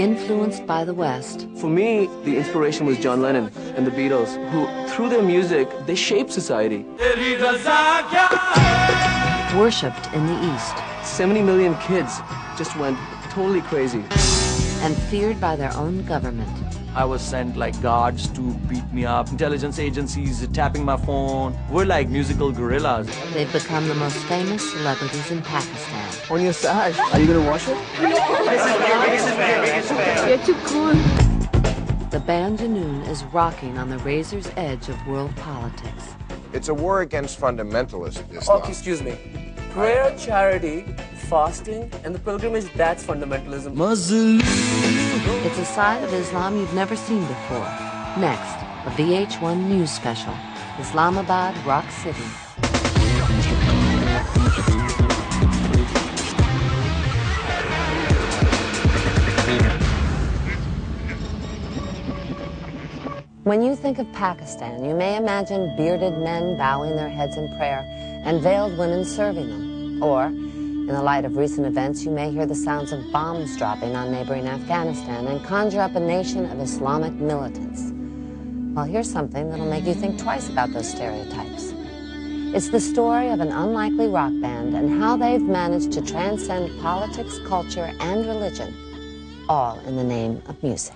influenced by the West. For me, the inspiration was John Lennon and the Beatles, who, through their music, they shaped society. Worshipped in the East. 70 million kids just went totally crazy. And feared by their own government. I was sent like guards to beat me up, intelligence agencies tapping my phone. We're like musical gorillas. They've become the most famous celebrities in Pakistan. On your sash, are you gonna wash it? You're too cool. The band Junoon is rocking on the razor's edge of world politics. It's a war against fundamentalist Islam. Oh, excuse me. Prayer, charity, fasting, and the pilgrimage, that's fundamentalism. It's a side of Islam you've never seen before. Next, a VH-1 news special, Islamabad, Rockcity. When you think of Pakistan, you may imagine bearded men bowing their heads in prayer and veiled women serving them. Or, in the light of recent events, you may hear the sounds of bombs dropping on neighboring Afghanistan and conjure up a nation of Islamic militants. Well, here's something that'll make you think twice about those stereotypes. It's the story of an unlikely rock band and how they've managed to transcend politics, culture, and religion, all in the name of music.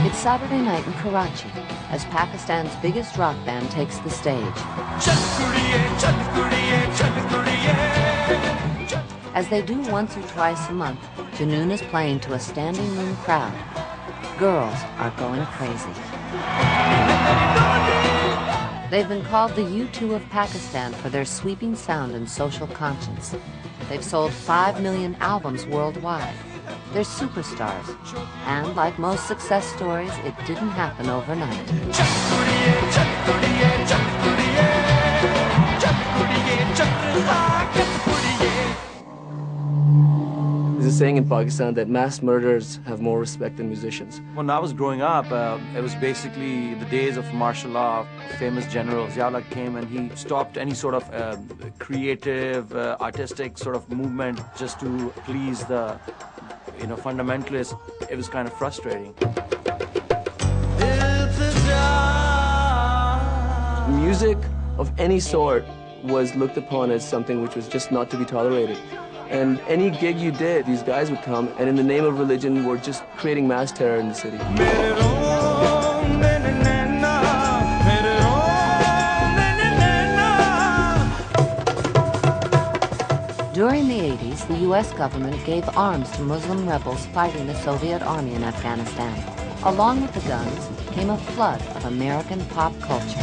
It's Saturday night in Karachi as Pakistan's biggest rock band takes the stage. As they do once or twice a month, Junoon is playing to a standing room crowd. Girls are going crazy. They've been called the U2 of Pakistan for their sweeping sound and social conscience. They've sold 5 million albums worldwide. They're superstars. And like most success stories, it didn't happen overnight. There's a saying in Pakistan that mass murderers have more respect than musicians. When I was growing up, it was basically the days of martial law. Famous general Ziaullah came and he stopped any sort of creative, artistic sort of movement just to please the fundamentalists. It was kind of frustrating. Music of any sort was looked upon as something which was just not to be tolerated. And any gig you did, these guys would come, and in the name of religion, were just creating mass terror in the city. During the 80s, the U.S. government gave arms to Muslim rebels fighting the Soviet army in Afghanistan. Along with the guns came a flood of American pop culture.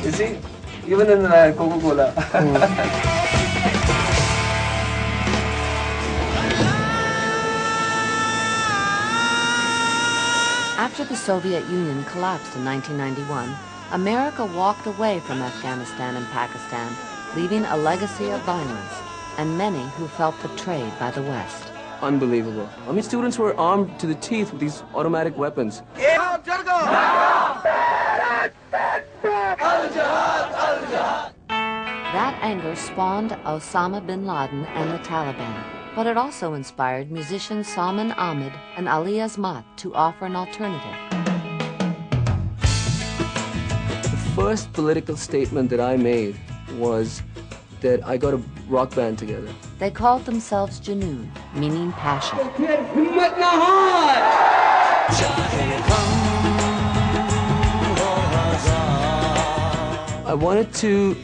You see, even in Coca-Cola. After the Soviet Union collapsed in 1991, America walked away from Afghanistan and Pakistan, leaving a legacy of violence, and many who felt betrayed by the West. Unbelievable. I mean, students were armed to the teeth with these automatic weapons. That anger spawned Osama bin Laden and the Taliban, but it also inspired musicians Salman Ahmed and Ali Azmat to offer an alternative. The first political statement that I made was that I got a rock band together. They called themselves Junoon, meaning passion. I wanted to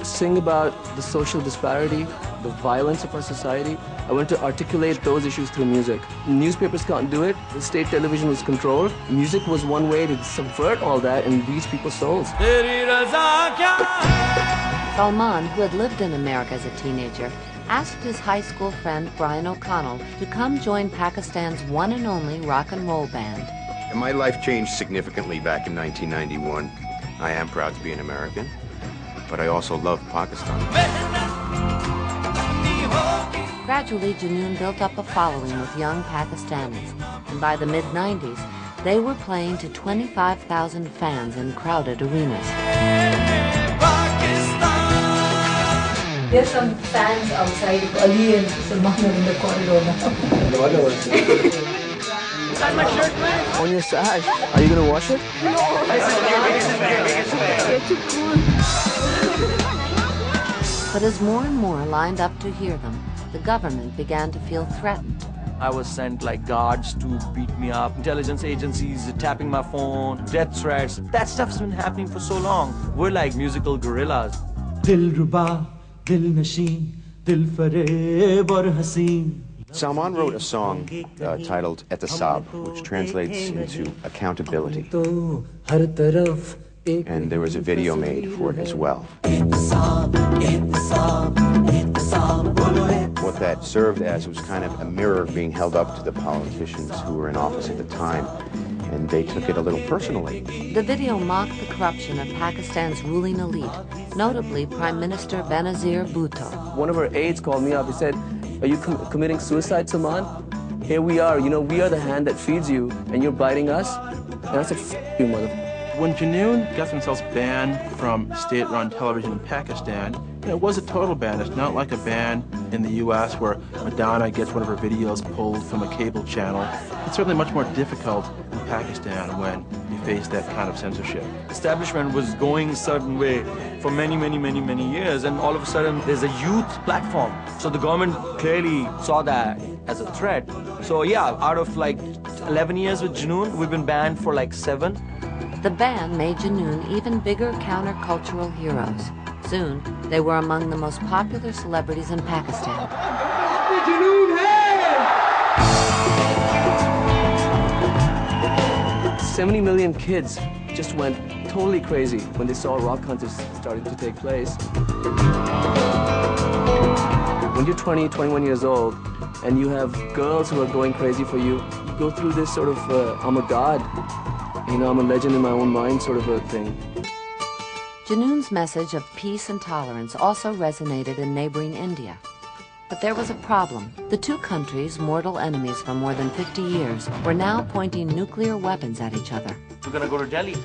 sing about the social disparity, the violence of our society. I wanted to articulate those issues through music. Newspapers can't do it. The state television was controlled. Music was one way to subvert all that and reach people's souls. Salman, who had lived in America as a teenager, asked his high school friend Brian O'Connell to come join Pakistan's one and only rock and roll band. And my life changed significantly back in 1991. I am proud to be an American, but I also love Pakistan. Gradually, Junoon built up a following with young Pakistanis, and by the mid-90s, they were playing to 25,000 fans in crowded arenas. There's some fans outside of Ali and Salman are in the corridor now. On your sash. Are you gonna wash it? But as more and more lined up to hear them, the government began to feel threatened. I was sent like guards to beat me up, intelligence agencies tapping my phone, death threats. That stuff's been happening for so long. We're like musical guerrillas. Salman wrote a song titled Ehtisab, which translates into accountability. And there was a video made for it as well. What that served as was kind of a mirror being held up to the politicians who were in office at the time, and they took it a little personally. The video mocked the corruption of Pakistan's ruling elite, notably Prime Minister Benazir Bhutto. One of her aides called me up. He said, "Are you committing suicide, Salman? Here we are. You know, we are the hand that feeds you, and you're biting us." And I said, "F you, motherfucker." When Junoon got themselves banned from state-run television in Pakistan, it was a total ban. It's not like a ban in the U.S. where Madonna gets one of her videos pulled from a cable channel. It's certainly much more difficult in Pakistan when you face that kind of censorship. Establishment was going a certain way for many years, and all of a sudden there's a youth platform. So the government clearly saw that as a threat. So yeah, out of like 11 years with Junoon, we've been banned for like 7. The ban made Junoon even bigger countercultural heroes. Soon, they were among the most popular celebrities in Pakistan. 70 million kids just went totally crazy when they saw rock concerts starting to take place. When you're 20, 21 years old, and you have girls who are going crazy for you, you go through this sort of, I'm a god, you know, I'm a legend in my own mind sort of a thing. Junoon's message of peace and tolerance also resonated in neighboring India. But there was a problem. The two countries, mortal enemies for more than 50 years, were now pointing nuclear weapons at each other. We're gonna go to Delhi,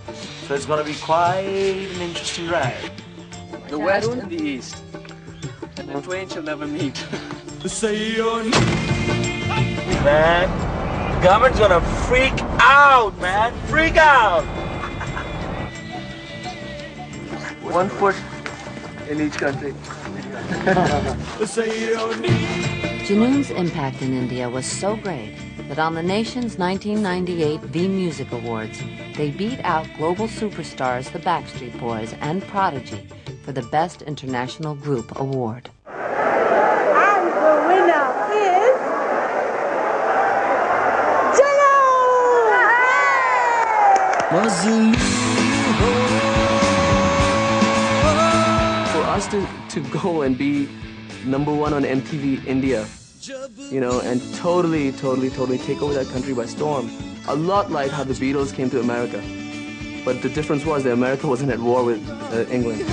so it's gonna be quite an interesting ride. The West and the East, and the twain shall never meet. Man, the government's gonna freak out, man, freak out! 1 foot in each country. Junoon's impact in India was so great that on the nation's 1998 V Music Awards, they beat out global superstars the Backstreet Boys and Prodigy for the Best International Group Award. And the winner is Junoon! For us to go and be #1 on MTV India, you know, and totally take over that country by storm. A lot like how the Beatles came to America. But the difference was that America wasn't at war with England.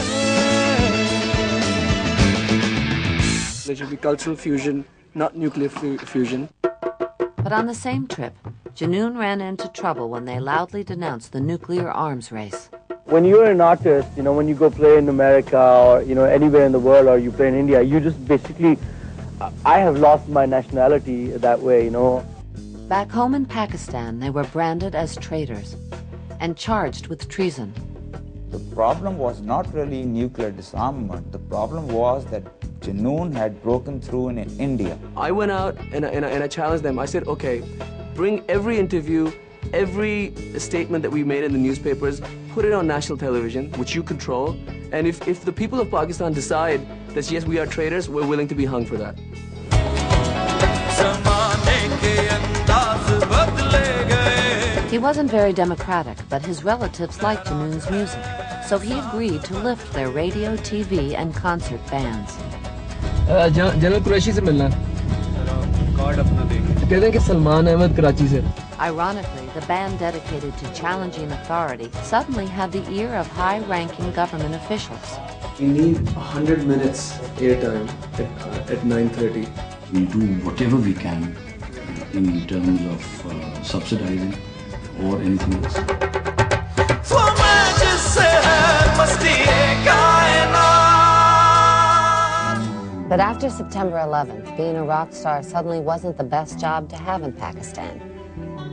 There should be cultural fusion, not nuclear fusion. But on the same trip, Junoon ran into trouble when they loudly denounced the nuclear arms race. When you're an artist, you know, when you go play in America or, you know, anywhere in the world, or you play in India, you just basically, I have lost my nationality that way, you know. Back home in Pakistan, they were branded as traitors and charged with treason. The problem was not really nuclear disarmament. The problem was that Junoon had broken through in India. I went out and I challenged them. I said, okay, bring every interview, every statement that we made in the newspapers, put it on national television, which you control, and if the people of Pakistan decide that yes, we are traitors, we're willing to be hung for that. He wasn't very democratic, but his relatives liked Junoon's music, so he agreed to lift their radio, TV, and concert bans. General Qureshi se milna. कहते हैं कि सलमान अहमद कराची से. Ironically, the band dedicated to challenging authority suddenly had the ear of high-ranking government officials. We need 100 minutes airtime at 9:30. We do whatever we can in terms of subsidizing or anything else. But after September 11th, being a rock star suddenly wasn't the best job to have in Pakistan.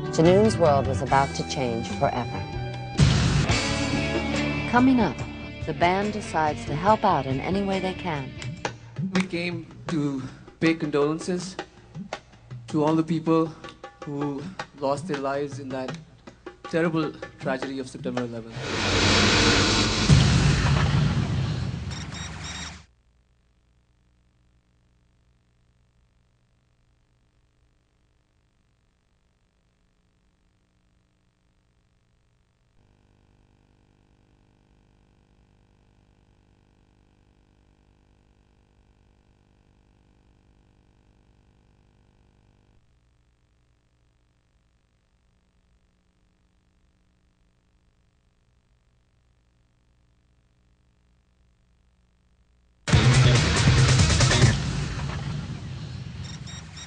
Junoon's world was about to change forever. Coming up, the band decides to help out in any way they can. We came to pay condolences to all the people who lost their lives in that terrible tragedy of September 11th.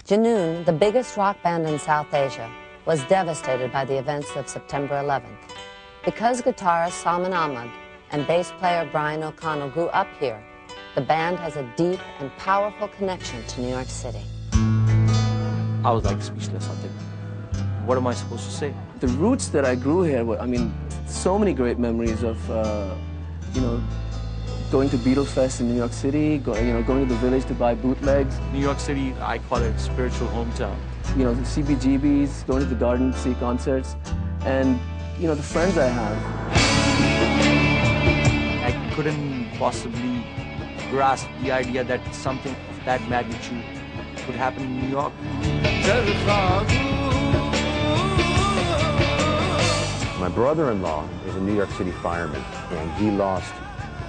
Junoon, the biggest rock band in South Asia, was devastated by the events of September 11th. Because guitarist Salman Ahmad and bass player Brian O'Connell grew up here, the band has a deep and powerful connection to New York City. I was like speechless. I think, what am I supposed to say? The roots that I grew here were, I mean, so many great memories of, you know, going to Beatles Fest in New York City, going to the Village to buy bootlegs. New York City, I call it spiritual hometown. You know, the CBGBs, going to the Garden to see concerts, and, you know, the friends I have. I couldn't possibly grasp the idea that something of that magnitude could happen in New York. My brother-in-law is a New York City fireman, and he lost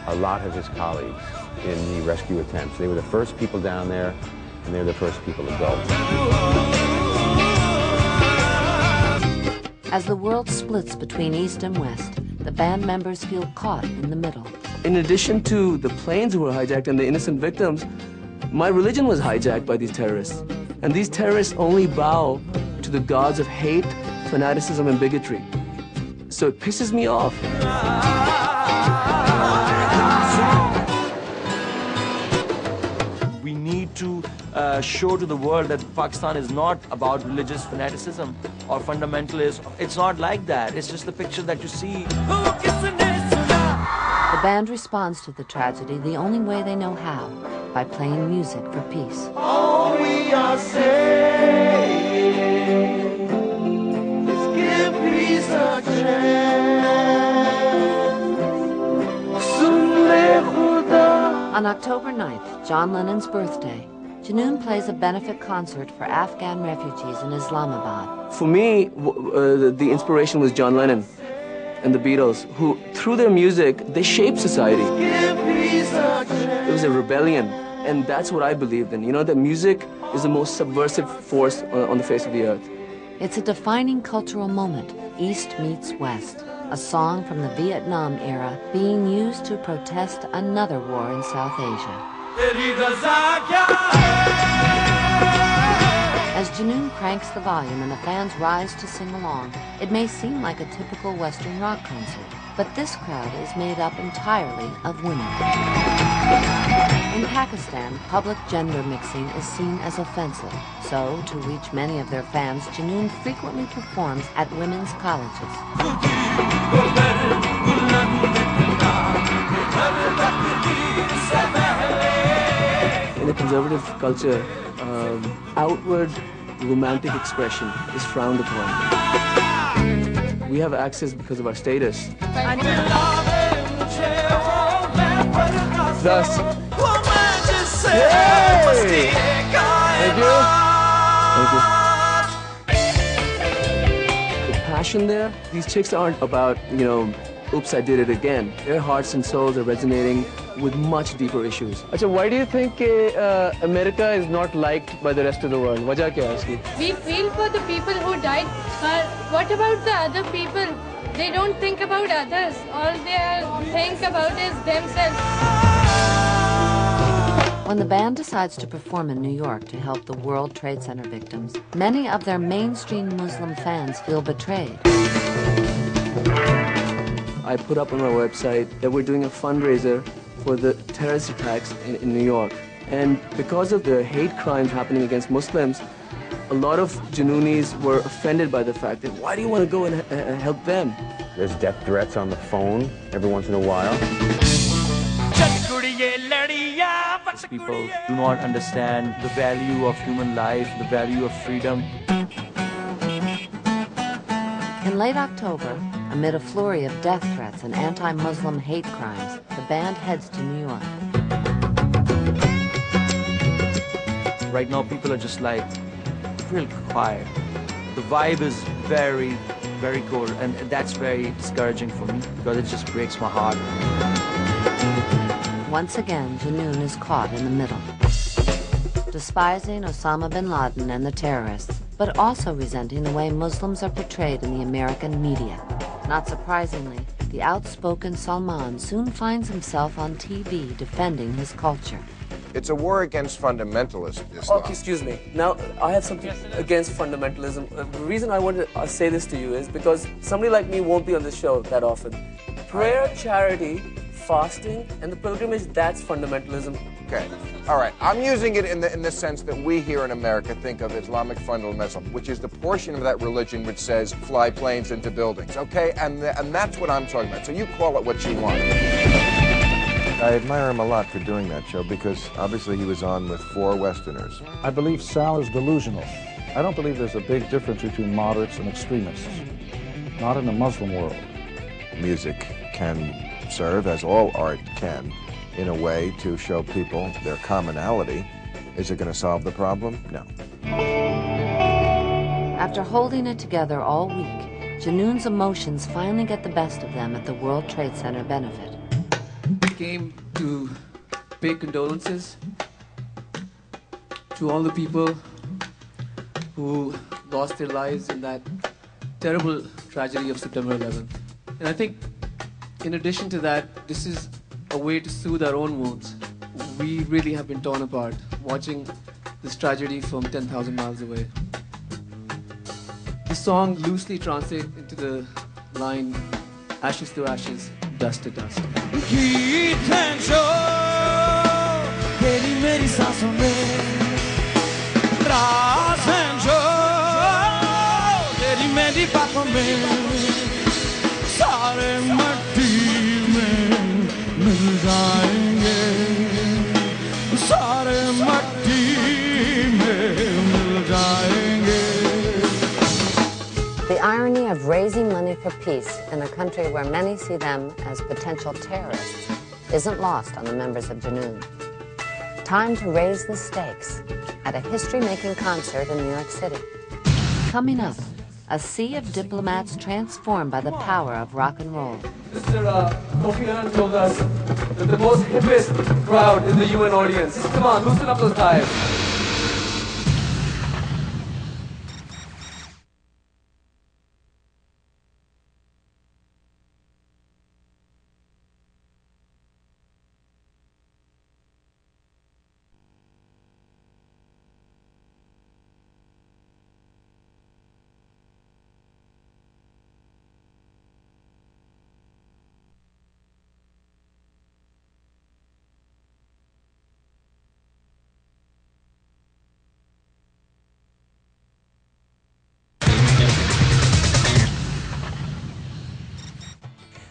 a lot of his colleagues in the rescue attempts. They were the first people down there, and they're the first people to go. As the world splits between East and West, the band members feel caught in the middle. In addition to the planes who were hijacked and the innocent victims, my religion was hijacked by these terrorists. And these terrorists only bow to the gods of hate, fanaticism, and bigotry. So it pisses me off. We need to show to the world that Pakistan is not about religious fanaticism or fundamentalism. It's not like that. It's just the picture that you see. The band responds to the tragedy the only way they know how, by playing music for peace. All we are saying is give peace a chance. On October 9th, John Lennon's birthday, Junoon plays a benefit concert for Afghan refugees in Islamabad. For me, the inspiration was John Lennon and the Beatles, who, through their music, they shaped society. It was a rebellion, and that's what I believed in. You know, that music is the most subversive force on the face of the earth. It's a defining cultural moment, East meets West, a song from the Vietnam era being used to protest another war in South Asia. As Junoon cranks the volume and the fans rise to sing along, it may seem like a typical Western rock concert, but this crowd is made up entirely of women. In Pakistan, public gender mixing is seen as offensive, so to reach many of their fans, Junoon frequently performs at women's colleges. In a conservative culture, outward romantic expression is frowned upon. We have access because of our status. Thus, hey! Thank you. Thank you. The passion there, these chicks aren't about, you know, oops, I did it again. Their hearts and souls are resonating with much deeper issues. Achha, why do you think America is not liked by the rest of the world? Wajah kya hai iski? We feel for the people who died, but what about the other people? They don't think about others. All they think about is themselves. When the band decides to perform in New York to help the World Trade Center victims, many of their mainstream Muslim fans feel betrayed. I put up on my website that we're doing a fundraiser for the terrorist attacks in New York. And because of the hate crimes happening against Muslims, a lot of Junoonis were offended by the fact that why do you want to go and help them? There's death threats on the phone every once in a while. People do not understand the value of human life, the value of freedom. In late October, amid a flurry of death threats and anti-Muslim hate crimes, the band heads to New York. Right now, people are just like real quiet. The vibe is very, very cold, and that's very discouraging for me because it just breaks my heart. Once again, Junoon is caught in the middle, despising Osama bin Laden and the terrorists, but also resenting the way Muslims are portrayed in the American media. Not surprisingly, the outspoken Salman soon finds himself on TV defending his culture. It's a war against fundamentalist Islam. Okay, excuse me. Now, I have something against fundamentalism. The reason I want to say this to you is because somebody like me won't be on the show that often. Prayer, charity, fasting, and the pilgrimage, that's fundamentalism. Okay, all right. I'm using it in the sense that we here in America think of Islamic fundamentalism, which is the portion of that religion which says fly planes into buildings, okay? And that's what I'm talking about. So you call it what you want. I admire him a lot for doing that show because obviously he was on with 4 Westerners. I believe Sal is delusional. I don't believe there's a big difference between moderates and extremists. Not in the Muslim world. Music can serve, as all art can, in a way to show people their commonality. Is it going to solve the problem? No. After holding it together all week, Junoon's emotions finally get the best of them at the World Trade Center benefit. Came to pay condolences to all the people who lost their lives in that terrible tragedy of September 11th. And I think in addition to that, this is a way to soothe our own wounds. We really have been torn apart watching this tragedy from 10,000 miles away. The song loosely translates into the line, ashes to ashes, dust to dust. The irony of raising money for peace in a country where many see them as potential terrorists isn't lost on the members of Junoon. Time to raise the stakes at a history-making concert in New York City. Coming up, a sea of diplomats transformed by the power of rock and roll. Mr. Kofi Annan told us that the most hippest crowd in the UN audience. Come on, loosen up those ties.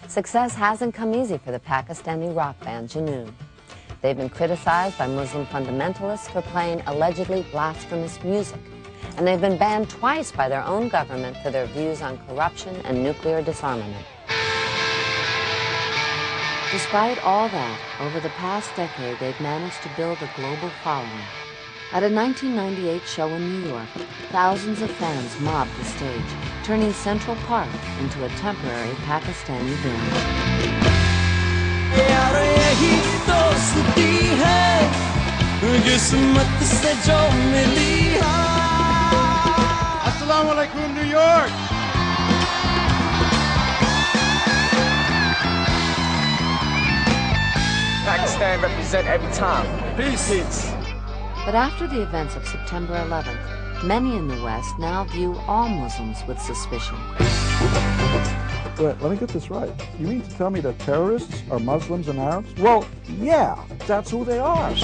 Success hasn't come easy for the Pakistani rock band Junoon. They've been criticized by Muslim fundamentalists for playing allegedly blasphemous music, and they've been banned twice by their own government for their views on corruption and nuclear disarmament. Despite all that, over the past decade, they've managed to build a global following. At a 1998 show in New York, thousands of fans mobbed the stage, turning Central Park into a temporary Pakistani village. Assalamu alaikum, New York! Pakistan represent every time. Peace. Peace. But after the events of September 11th, many in the West now view all Muslims with suspicion. Wait, let me get this right. You mean to tell me that terrorists are Muslims and Arabs? Well, yeah, that's who they are.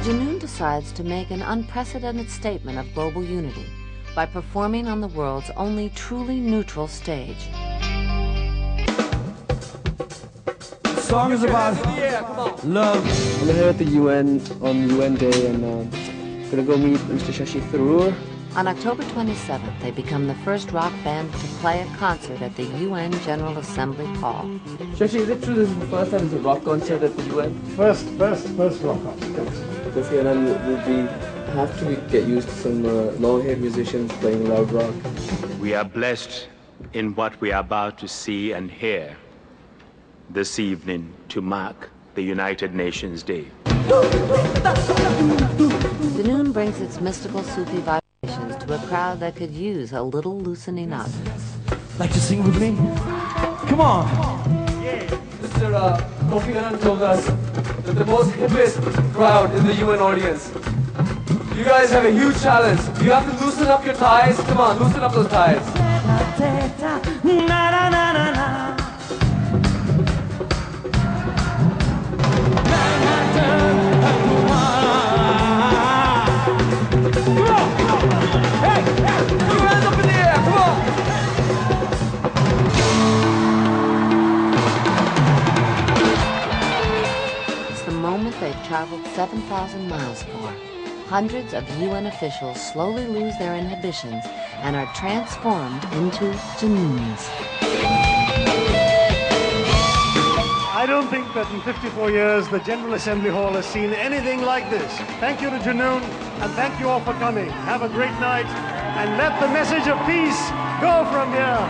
Junoon decides to make an unprecedented statement of global unity by performing on the world's only truly neutral stage. The song is about love. I'm here at the UN on UN Day and gonna go meet Mr. Shashi Tharoor. On October 27th, they become the first rock band to play a concert at the UN General Assembly Hall. Shashi, is it true this is the first time there's a rock concert at the UN? First rock concert. This year, and we have to get used to some long-haired musicians playing loud rock. We are blessed in what we are about to see and hear this evening to mark the United Nations Day. Junoon brings its mystical Sufi vibrations to a crowd that could use a little loosening up. Like to sing with me? Come on! Mr. Kofi Annan told us that the most hippest crowd is the UN audience. You guys have a huge challenge. You have to loosen up your ties. Come on, loosen up those ties. They've traveled 7,000 miles for. Hundreds of UN officials slowly lose their inhibitions and are transformed into Junoons. I don't think that in 54 years the General Assembly Hall has seen anything like this. Thank you to Junoon, and thank you all for coming. Have a great night, and let the message of peace go from here.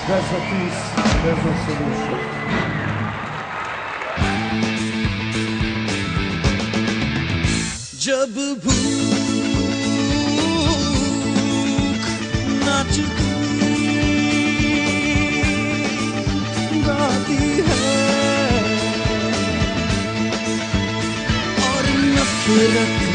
There's no peace, there's no solution. जब भूख नाचती गाती है और नफरत